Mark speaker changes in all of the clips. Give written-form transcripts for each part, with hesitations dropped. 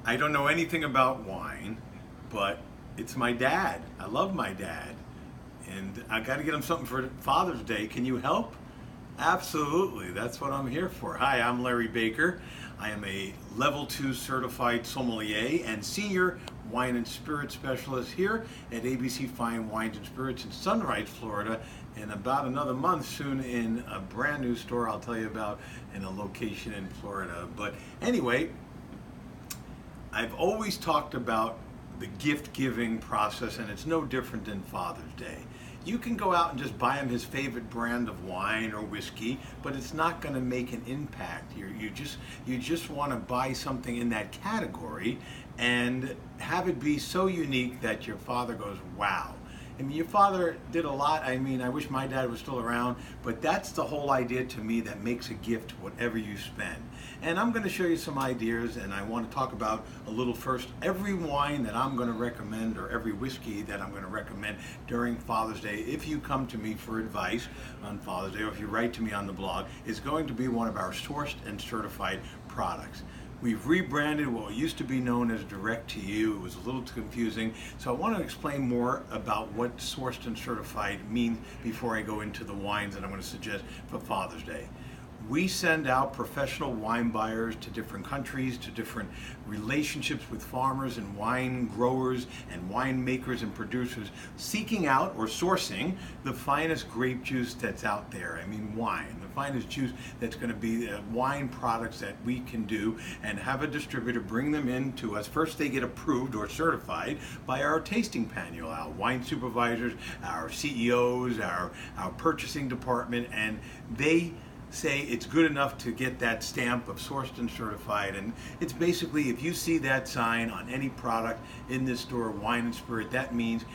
Speaker 1: I don't know anything about wine, but it's my dad. I love my dad. And I got to get him something for Father's Day. Can you help? Absolutely. That's what I'm here for. Hi, I'm Larry Baker. I am a level 2 certified sommelier and senior wine and spirit specialist here at ABC Fine Wines and Spirits in Sunrise, Florida. In about another month, soon in a brand new store I'll tell you about in a location in Florida. But anyway, I've always talked about the gift giving process, and it's no different than Father's Day. You can go out and just buy him his favorite brand of wine or whiskey, but it's not going to make an impact. You just want to buy something in that category and have it be so unique that your father goes, wow. I mean, your father did a lot. I mean, I wish my dad was still around, but that's the whole idea to me that makes a gift whatever you spend. And I'm going to show you some ideas, and I want to talk about a little first. Every wine that I'm going to recommend, or every whiskey that I'm going to recommend during Father's Day, if you come to me for advice on Father's Day, or if you write to me on the blog, is going to be one of our sourced and certified products. We've rebranded what used to be known as Direct to You. It was a little too confusing. So I want to explain more about what sourced and certified means before I go into the wines that I'm going to suggest for Father's Day. We send out professional wine buyers to different countries, to different relationships with farmers and wine growers and winemakers and producers, seeking out or sourcing the finest grape juice that's out there. I mean, wine, the finest juice that's going to be wine products that we can do, and have a distributor bring them in to us. First, they get approved or certified by our tasting panel, our wine supervisors, our CEOs, our purchasing department, and they say it's good enough to get that stamp of sourced and certified. And it's basically, if you see that sign on any product in this store, wine and spirit, that means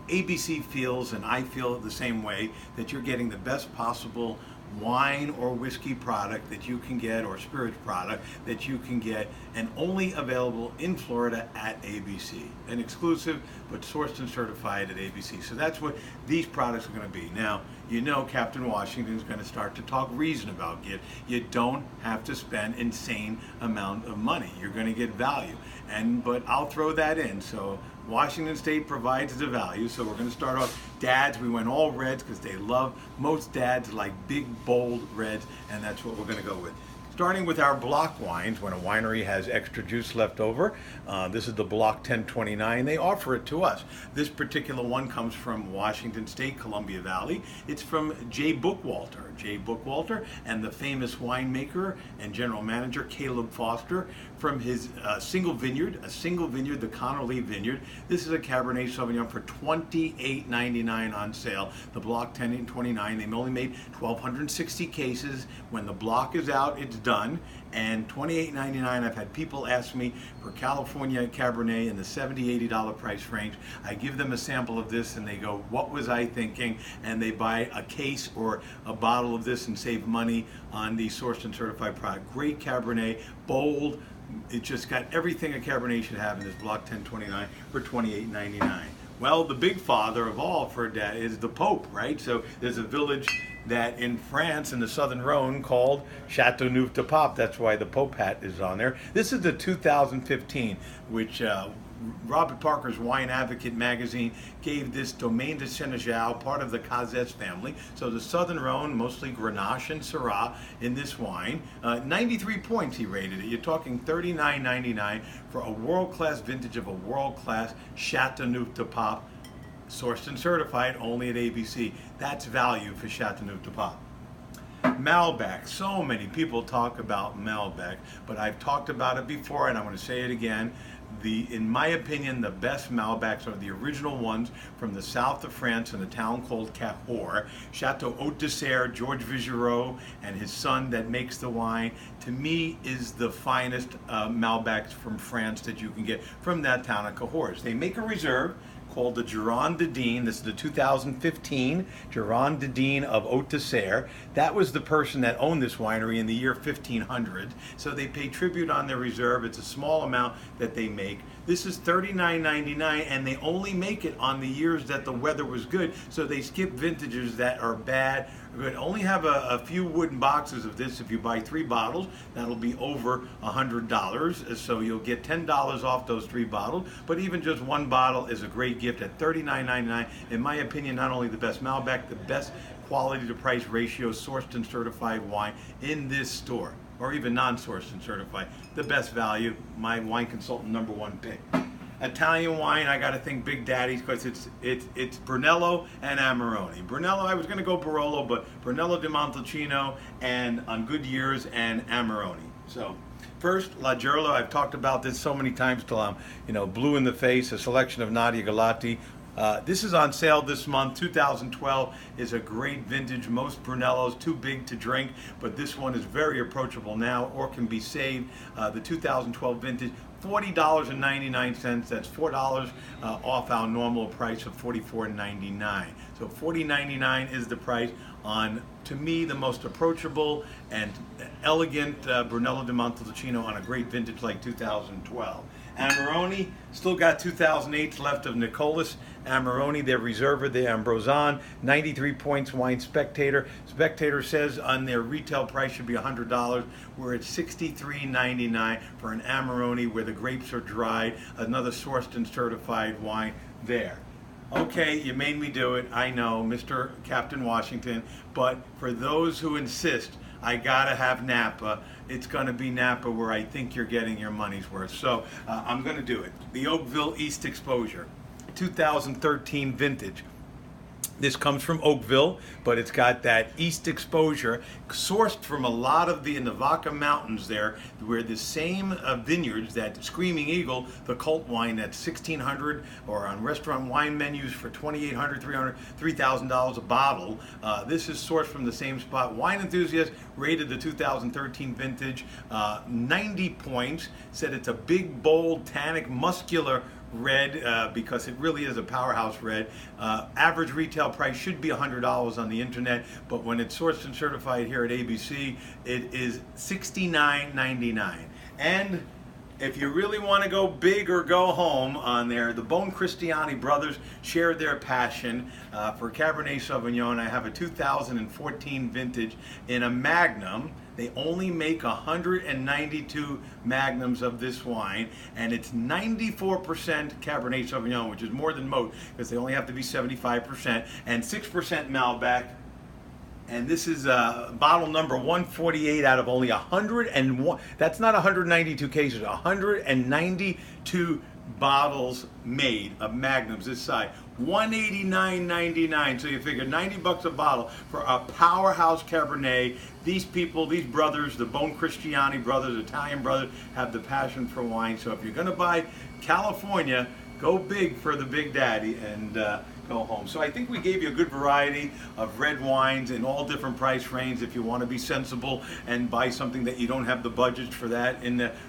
Speaker 1: ABC feels, and I feel the same way, that you're getting the best possible wine or whiskey product that you can get, or spirits product that you can get, and only available in Florida at ABC. An exclusive, but sourced and certified at ABC. So that's what these products are going to be. Now, you know Captain Washington is going to start to talk reason about gift. You don't have to spend insane amount of money. You're going to get value. But I'll throw that in. So Washington State provides the value. So we're going to start off dads. We went all reds because they love, most dads like big, bold reds, and that's what we're going to go with. Starting with our block wines, when a winery has extra juice left over, this is the Block 1029. They offer it to us. This particular one comes from Washington State, Columbia Valley. It's from Jay Bookwalter. Jay Bookwalter and the famous winemaker and general manager Caleb Foster from his single vineyard, the Connerly Vineyard. This is a Cabernet Sauvignon for $28.99 on sale. The Block 1029. They only made 1,260 cases. When the block is out, it's done. And $28.99, I've had people ask me for California Cabernet in the $70, $80 price range. I give them a sample of this and they go, what was I thinking? And they buy a case or a bottle of this and save money on the sourced and certified product. Great Cabernet, bold. It just got everything a Cabernet should have in this Block 1029 for $28.99. Well, the big father of all for that is the Pope, right? So there's a village that in France in the Southern Rhone called Châteauneuf-du-Pape. That's why the Pope hat is on there. This is the 2015, which Robert Parker's Wine Advocate magazine gave this Domaine de Senegal, part of the Cazès family. So the Southern Rhone, mostly Grenache and Syrah in this wine. 93 points he rated it. You're talking $39.99 for a world-class vintage of a world-class Châteauneuf-du-Pape, sourced and certified only at ABC. That's value for Châteauneuf-du-Pape. Malbec. So many people talk about Malbec, but I've talked about it before and I'm going to say it again. In my opinion, the best Malbecs are the original ones from the south of France in a town called Cahors. Chateau Haute de Serre, George Vigereau, and his son that makes the wine, to me is the finest Malbecs from France that you can get from that town of Cahors. They make a reserve called the Giron de Dean. This is the 2015 Giron de Dean of Haute de Serre. That was the person that owned this winery in the year 1500. So they pay tribute on their reserve. It's a small amount that they make. This is $39.99, and they only make it on the years that the weather was good. So they skip vintages that are bad Good. Only have a few wooden boxes of this. If you buy 3 bottles, that'll be over $100. So you'll get $10 off those 3 bottles. But even just 1 bottle is a great gift at $39.99. In my opinion, not only the best Malbec, the best quality to price ratio, sourced and certified wine in this store, or even non-sourced and certified. The best value, my wine consultant #1 pick. Italian wine, I got to think Big Daddy's, because it's Brunello and Amarone. Brunello, I was going to go Barolo, but Brunello di Montalcino, and on good years, and Amarone. So first, La Gerla. I've talked about this so many times till I'm blue in the face. A selection of Nadia Galati. This is on sale this month. 2012 is a great vintage. Most Brunellos too big to drink, but this one is very approachable now, or can be saved. The 2012 vintage, $40.99. That's $4 off our normal price of $44.99. So $40.99 is the price on, to me, the most approachable and elegant Brunello di Montalcino on a great vintage like 2012. Amarone, still got 2008s left of Nicolas Amarone, their reserva, the Ambrosan, 93 points, Wine Spectator. Spectator says on their retail price should be $100. We're at $63.99 for an Amarone where the grapes are dried, another sourced and certified wine there. Okay, you made me do it, I know, Mr. Captain Washington, but for those who insist, I gotta have Napa. It's gonna be Napa where I think you're getting your money's worth. So I'm gonna do it. The Oakville East Exposure, 2013 vintage. This comes from Oakville, but it's got that East Exposure, sourced from a lot of in the Vaca Mountains there, where the same vineyards, that Screaming Eagle, the cult wine that's $1,600, or on restaurant wine menus for $2,800, $300, $3,000 a bottle. This is sourced from the same spot. Wine Enthusiast rated the 2013 vintage 90 points, said it's a big, bold, tannic, muscular red, because it really is a powerhouse red. Average retail price should be $100 on the internet, but when it's sourced and certified here at ABC, it is $69.99. And if you really want to go big or go home on there, the Bone Cristiani brothers shared their passion for Cabernet Sauvignon. I have a 2014 vintage in a Magnum. They only make 192 magnums of this wine, and it's 94% Cabernet Sauvignon, which is more than most, because they only have to be 75%, and 6% Malbec. And this is bottle number 148 out of only 101. That's not 192 cases, 192 bottles made of magnums this size. $189.99. So you figure $90 a bottle for a powerhouse Cabernet. These people, these brothers, the Bone Cristiani brothers, Italian brothers, have the passion for wine. So if you're going to buy California, go big for the Big Daddy and go home. So I think we gave you a good variety of red wines in all different price ranges if you want to be sensible and buy something that you don't have the budget for that,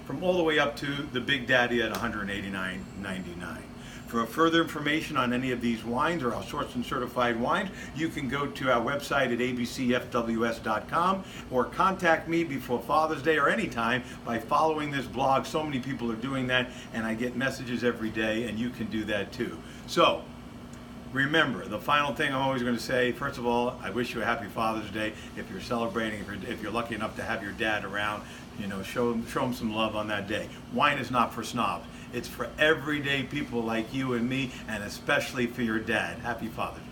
Speaker 1: from all the way up to the Big Daddy at $189.99. For further information on any of these wines or our sourced and certified wines, you can go to our website at abcfws.com or contact me before Father's Day or anytime by following this blog. So many people are doing that, and I get messages every day, and you can do that too. So remember, the final thing I'm always going to say, first of all, I wish you a happy Father's Day. If you're celebrating, if you're lucky enough to have your dad around, show him some love on that day. Wine is not for snobs. It's for everyday people like you and me, and especially for your dad. Happy Father's Day.